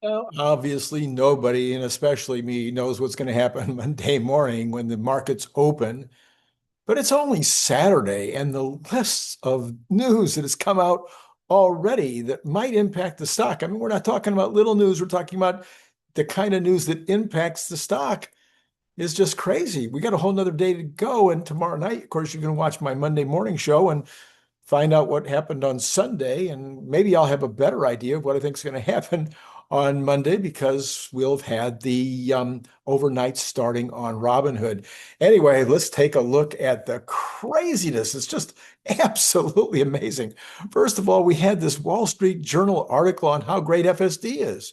Well, obviously, nobody, and especially me, knows what's going to happen Monday morning when the markets open. But it's only Saturday, and the lists of news that has come out already that might impact the stock. I mean, we're not talking about little news. We're talking about the kind of news that impacts the stock is just crazy. We got a whole nother day to go. And tomorrow night, of course, you can watch my Monday morning show and find out what happened on Sunday, and maybe I'll have a better idea of what I think is going to happen on Monday because we'll have had the overnight starting on Robinhood. Anyway, let's take a look at the craziness. It's just absolutely amazing. First of all, we had this Wall Street Journal article on how great FSD is.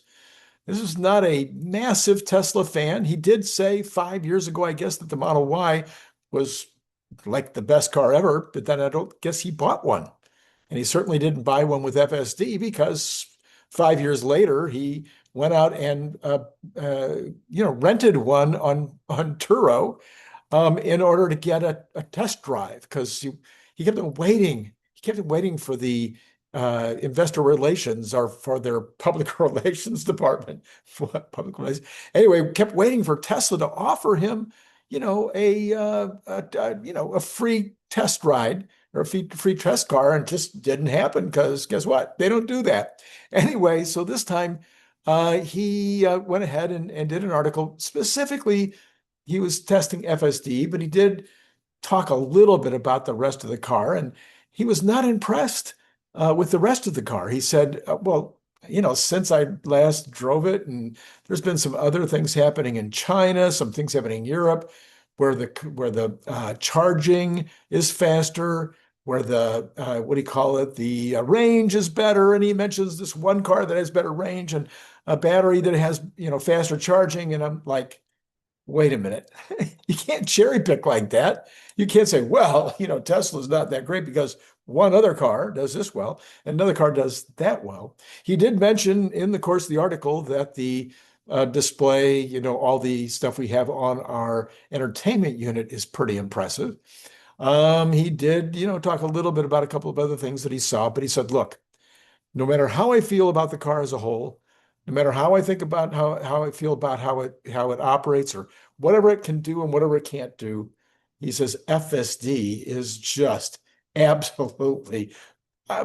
This is not a massive Tesla fan. He did say 5 years ago, I guess, that the Model Y was like the best car ever, but then I don't guess he bought one. And he certainly didn't buy one with FSD because 5 years later he went out and rented one on Turo in order to get a test drive because he kept on waiting. He kept on waiting for the investor relations or for their public relations department. What public relations? Anyway, kept waiting for Tesla to offer him, a free test ride or a free test car, and just didn't happen because guess what? They don't do that. Anyway, so this time he went ahead and did an article specifically. He was testing FSD, but he did talk a little bit about the rest of the car, and he was not impressed with the rest of the car. He said, well, since I last drove it, and there's been some other things happening in China, some things happening in Europe, where the charging is faster, where the what do you call it? The range is better, and he mentions this one car that has better range and a battery that has faster charging, and I'm like, wait a minute. You can't cherry pick like that. You can't say, well, Tesla's not that great because one other car does this well, and another car does that well. He did mention in the course of the article that the display, all the stuff we have on our entertainment unit is pretty impressive. He did, talk a little bit about a couple of other things that he saw, but he said, look, no matter how I feel about the car as a whole, no matter how I think about how I feel about how it operates or whatever it can do and whatever it can't do, he says FSD is just absolutely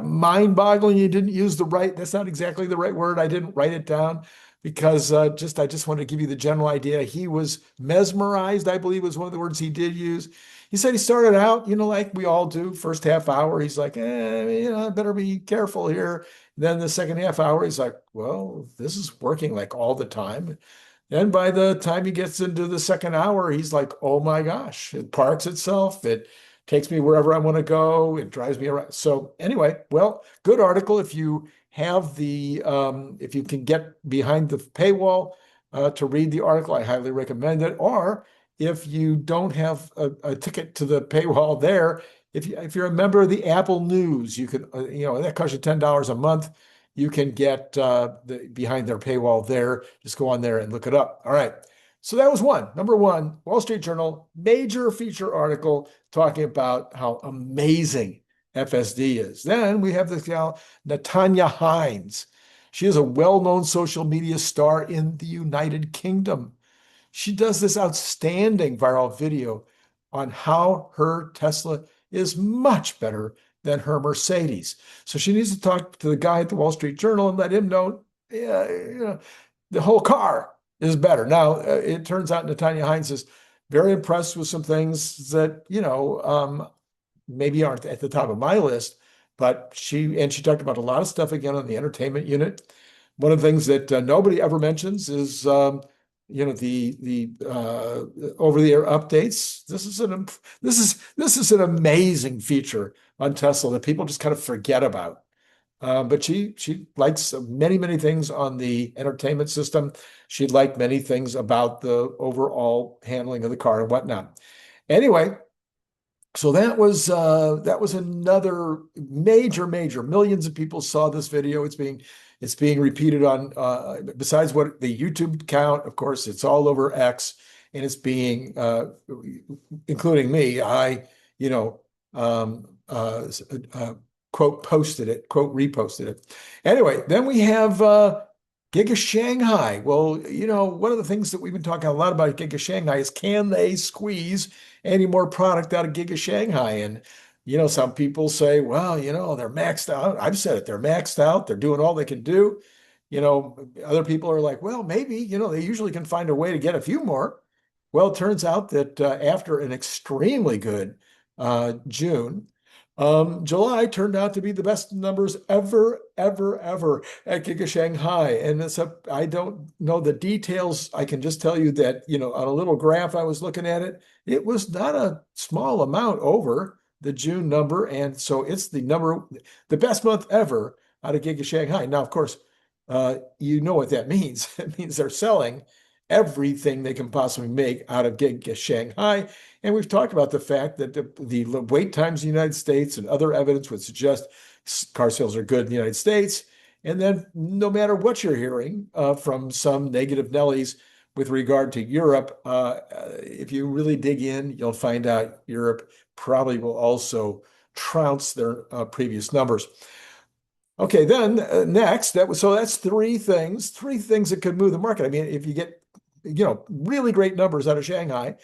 mind-boggling. You didn't use that's not exactly the right word. I didn't write it down because I just wanted to give you the general idea. He was mesmerized, I believe was one of the words he did use. He said he started out, like we all do, first half hour, he's like, I better be careful here. Then the second half hour, he's like, well, this is working like all the time. And by the time he gets into the second hour, he's like, oh my gosh, it parks itself. It takes me wherever I want to go. It drives me around. So anyway, well, good article. If you can get behind the paywall to read the article, I highly recommend it. Or if you don't have a ticket to the paywall there, if you're a member of the Apple News, you can, that costs you $10 a month. You can get behind their paywall there. Just go on there and look it up. All right. So that was one. Number one, Wall Street Journal, major feature article talking about how amazing FSD is. Then we have this gal, 𝐒𝐚𝐲 Hines. She is a well-known social media star in the United Kingdom. She does this outstanding viral video on how her Tesla is much better than her Mercedes. So she needs to talk to the guy at the Wall Street Journal and let him know, yeah, the whole car is better. Now, it turns out 𝐒𝐚𝐲 Hines is very impressed with some things that, maybe aren't at the top of my list, but she talked about a lot of stuff again on the entertainment unit. One of the things that nobody ever mentions is the over-the-air updates. This is an amazing feature on Tesla that people just kind of forget about. But she likes many things on the entertainment system. She liked many things about the overall handling of the car and whatnot. Anyway, so that was another major millions of people saw this video. It's being repeated on besides what the YouTube count, of course, it's all over X, and it's being including me. I quote posted it, quote reposted it. Anyway, then we have Giga Shanghai. Well, one of the things that we've been talking a lot about Giga Shanghai is can they squeeze any more product out of Giga Shanghai? And, some people say, well, they're maxed out. I've said it, they're maxed out. They're doing all they can do. Other people are like, well, maybe, they usually can find a way to get a few more. Well, it turns out that after an extremely good June, July turned out to be the best numbers ever, ever, ever at Giga Shanghai. And I don't know the details. I can just tell you that, on a little graph I was looking at it, it was not a small amount over the June number. And so it's the best month ever out of Giga Shanghai. Now, of course, you know what that means. It means they're selling everything they can possibly make out of Giga Shanghai. And we've talked about the fact that the wait times in the United States and other evidence would suggest car sales are good in the United States. And then no matter what you're hearing from some negative Nellies with regard to Europe, if you really dig in, you'll find out Europe probably will also trounce their previous numbers. Okay, then next, that's three things that could move the market. I mean, if you get, really great numbers out of Shanghai,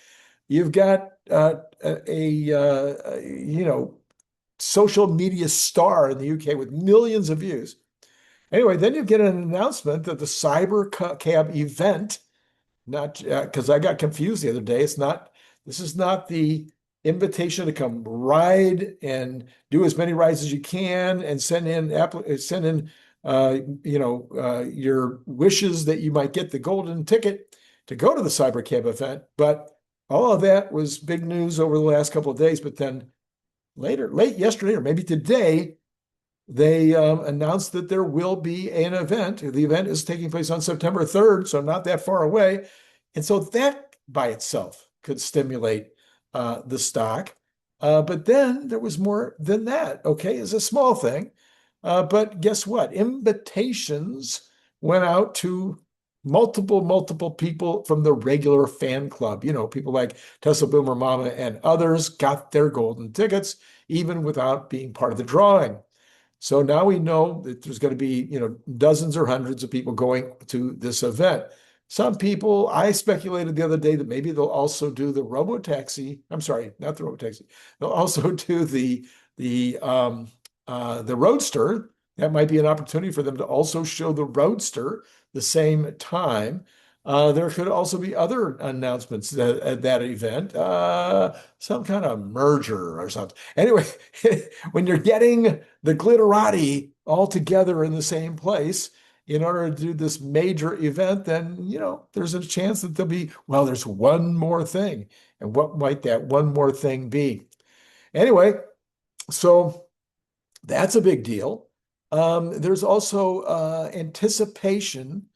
you've got social media star in the UK with millions of views. Anyway, then you get an announcement that the Cyber Cab event, not because I got confused the other day. This is not the invitation to come ride and do as many rides as you can and send in your wishes that you might get the golden ticket to go to the Cyber Cab event. But all of that was big news over the last couple of days. But then late yesterday, or maybe today, they announced that there will be an event. The event is taking place on September 3rd, so not that far away. And so that by itself could stimulate the stock. But then there was more than that. Okay, it's a small thing. But guess what? Invitations went out to multiple people from the regular fan club. People like Tesla Boomer Mama and others got their golden tickets, even without being part of the drawing. So now we know that there's going to be, dozens or hundreds of people going to this event. Some people, I speculated the other day that maybe they'll also do the robotaxi. I'm sorry, not the robotaxi. They'll also do the Roadster. That might be an opportunity for them to also show the Roadster the same time. There could also be other announcements at that event, some kind of merger or something. Anyway, when you're getting the glitterati all together in the same place in order to do this major event, then, there's a chance that there's one more thing. And what might that one more thing be? Anyway, so that's a big deal. There's also anticipation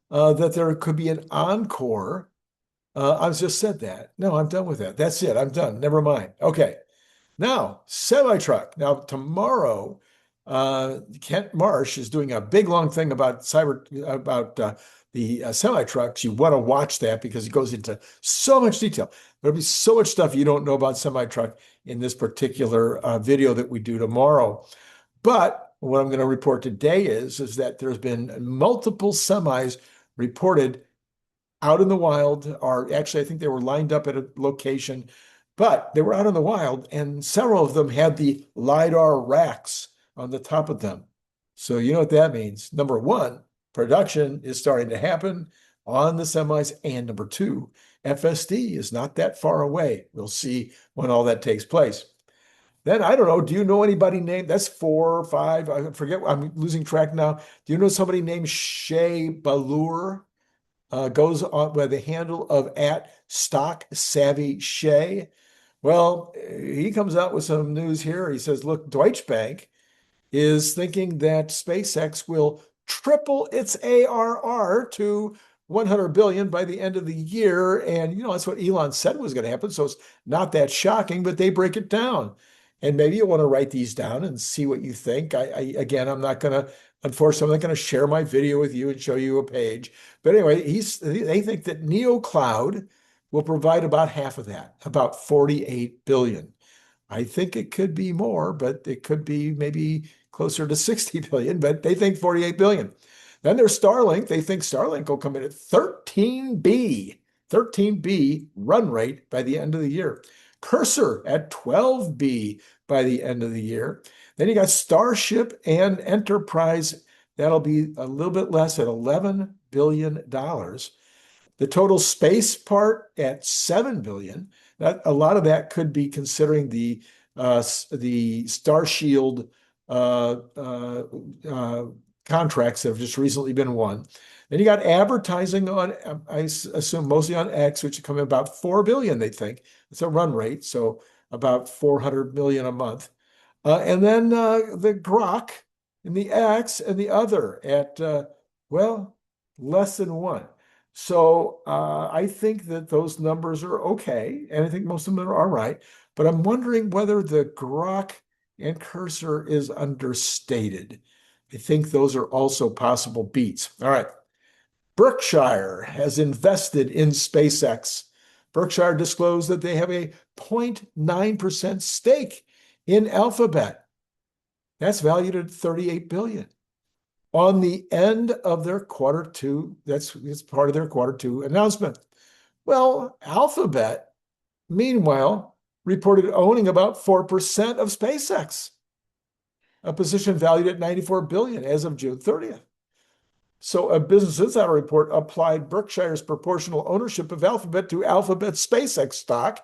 that there could be an encore. I've just said that. No, I'm done with that. That's it. I'm done. Never mind. Okay. Now, semi-truck. Now, tomorrow, Kent Marsh is doing a big, long thing about the semi-trucks. You want to watch that because he goes into so much detail. There'll be so much stuff you don't know about semi-truck in this particular video that we do tomorrow. But what I'm going to report today is that there's been multiple semis reported out in the wild, or actually, I think they were lined up at a location, but they were out in the wild, and several of them had the LiDAR racks on the top of them. So you know what that means. Number one, production is starting to happen on the semis, and number two, FSD is not that far away. We'll see when all that takes place. Then, I don't know, do you know anybody named, that's 4 or 5, I forget, I'm losing track now. Do you know somebody named Shay Balur? Goes on by the handle of @StockSavvyShay. Well, he comes out with some news here. He says, look, Deutsche Bank is thinking that SpaceX will triple its ARR to 100 billion by the end of the year. And, that's what Elon said was going to happen. So it's not that shocking, but they break it down. And maybe you want to write these down and see what you think. Again, I'm not going to, unfortunately, I'm not going to share my video with you and show you a page. But anyway, they think that NeoCloud will provide about half of that, about 48 billion. I think it could be more, but it could be maybe closer to 60 billion, but they think 48 billion. Then there's Starlink. They think Starlink will come in at 13B run rate by the end of the year. Cursor at 12B by the end of the year. Then you got Starship and Enterprise. That'll be a little bit less at $11 billion. The total space part at $7 billion. A lot of that could be considering the Starshield contracts that have just recently been won. Then you got advertising on, I assume mostly on X, which is coming about $4 billion, they think. It's a run rate, so about $400 million a month. And then the Grok and the X and the other at, well, less than one. So I think that those numbers are okay, and I think most of them are all right. But I'm wondering whether the Grok and Cursor is understated. I think those are also possible beats. All right. Berkshire has invested in SpaceX. Berkshire disclosed that they have a 0.9% stake in Alphabet. That's valued at $38 billion. On the end of their quarter two, it's part of their quarter two announcement. Well, Alphabet, meanwhile, reported owning about 4% of SpaceX, a position valued at $94 billion as of June 30th. So a Business Insider report applied Berkshire's proportional ownership of Alphabet to Alphabet's SpaceX stock.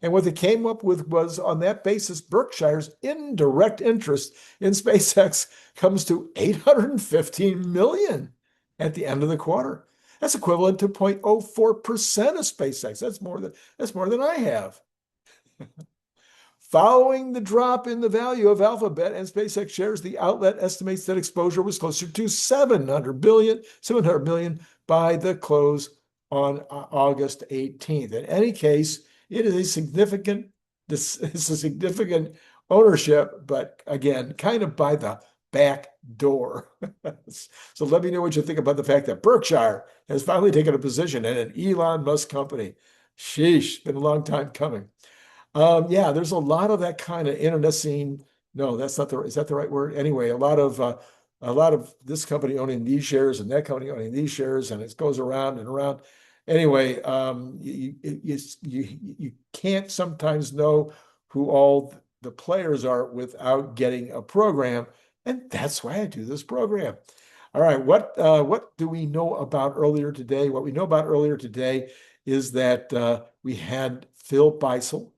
And what they came up with was, on that basis, Berkshire's indirect interest in SpaceX comes to $815 million at the end of the quarter. That's equivalent to 0.04% of SpaceX. That's more than I have. Following the drop in the value of Alphabet and SpaceX shares, the outlet estimates that exposure was closer to $700 million by the close on August 18th. In any case, it is a significant ownership, but again, kind of by the back door. So let me know what you think about the fact that Berkshire has finally taken a position in an Elon Musk company. Sheesh, been a long time coming. Yeah, there's a lot of that kind of internecine. No, is that the right word? Anyway, a lot of this company owning these shares and that company owning these shares, and it goes around and around. Anyway, you can't sometimes know who all the players are without getting a program, and that's why I do this program. All right, what do we know about earlier today? What we know about earlier today is that we had Phil Beisel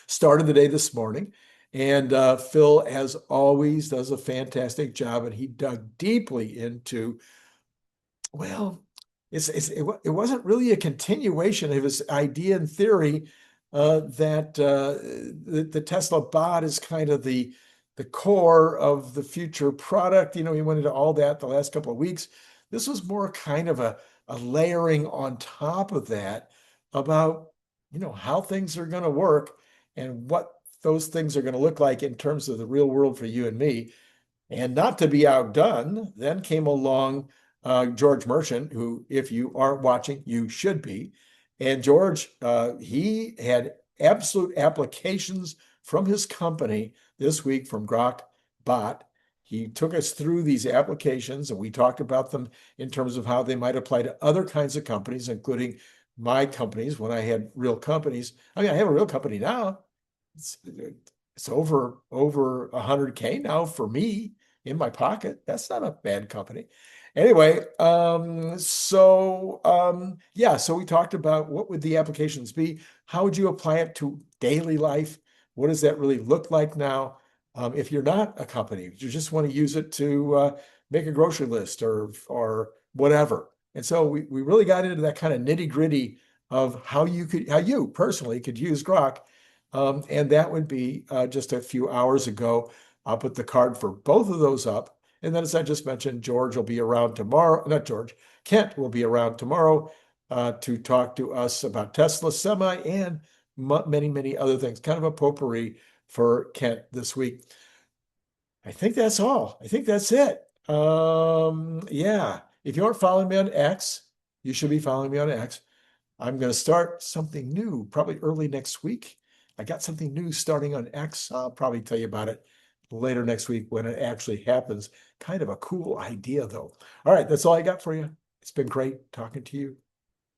started the day this morning, and Phil, as always, does a fantastic job, and he dug deeply into, well, it wasn't really a continuation of his idea and theory that the Tesla bot is kind of the core of the future product. He went into all that the last couple of weeks. This was more kind of a layering on top of that about how things are going to work and what those things are going to look like in terms of the real world for you and me. And not to be outdone, then came along George Merchant, who, if you aren't watching, you should be. And George, he had absolute applications from his company this week from Grok Bot. He took us through these applications, and we talked about them in terms of how they might apply to other kinds of companies, including my companies when I had real companies. I mean, I have a real company now. It's over 100K now for me in my pocket. That's not a bad company. Anyway, so we talked about what would the applications be? How would you apply it to daily life? What does that really look like now? If you're not a company, you just want to use it to make a grocery list or whatever. And so we really got into that kind of nitty gritty of how you personally could use Grok. And that would be just a few hours ago. I'll put the card for both of those up. And then, as I just mentioned, George will be around tomorrow. Not George, Kent will be around tomorrow to talk to us about Tesla Semi and many, many other things. Kind of a potpourri for Kent this week. I think that's all. I think that's it. Yeah. If you aren't following me on X, you should be following me on X. I'm going to start something new probably early next week. I got something new starting on X. I'll probably tell you about it later next week when it actually happens, kind of a cool idea, though. All right, that's all I got for you. It's been great talking to you.